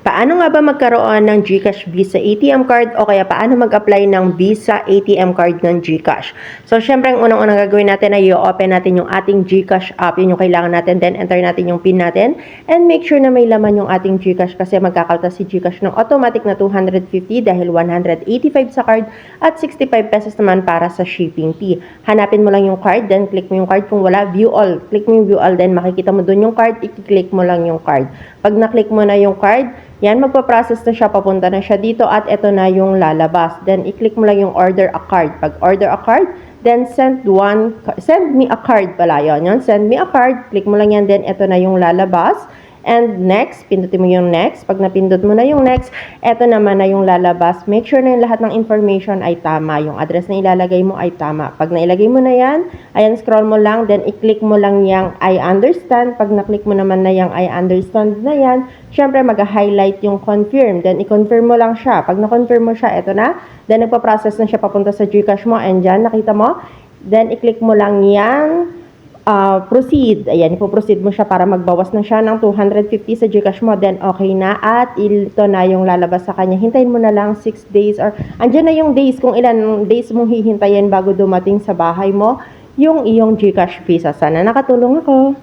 Paano nga ba magkaroon ng GCash Visa ATM card o kaya paano mag-apply ng Visa ATM card ng GCash? So, syempre, ang unang-unang gagawin natin ay i-open natin yung ating GCash app. Yun yung kailangan natin. Then, enter natin yung PIN natin. And make sure na may laman yung ating GCash kasi magkakaltas si GCash ng automatic na 250 dahil 185 sa card at 65 pesos naman para sa shipping fee. Hanapin mo lang yung card, then click mo yung card. Kung wala, view all. Click mo yung view all, then makikita mo dun yung card, i-click mo lang yung card. Pag na-click mo na yung card, yan, magpa-process na siya, papunta na siya dito at ito na yung lalabas. Then, i-click mo lang yung order a card. Pag order a card, then send me a card pala yun. Send me a card, click mo lang yan, then ito na yung lalabas. And next, pindutin mo yung next. Pag napindot mo na yung next, eto naman na yung lalabas. Make sure na yung lahat ng information ay tama. Yung address na ilalagay mo ay tama. Pag nailagay mo na yan, ayan, scroll mo lang, then i-click mo lang yung I understand. Pag na-click mo naman na yung I understand na yan, syempre mag-highlight yung confirm. Then i-confirm mo lang siya. Pag na-confirm mo siya, eto na. Then nagpa-process na siya papunta sa GCash mo. And dyan, nakita mo. Then i-click mo lang yung proceed. Ayan, ipo-proceed mo siya para magbawas na siya ng 250 sa GCash mo. Then, okay na. At ito na yung lalabas sa kanya. Hintayin mo na lang 6 days or andyan na yung days kung ilan days mong hihintayin bago dumating sa bahay mo yung iyong GCash Visa. Sana nakatulong ako.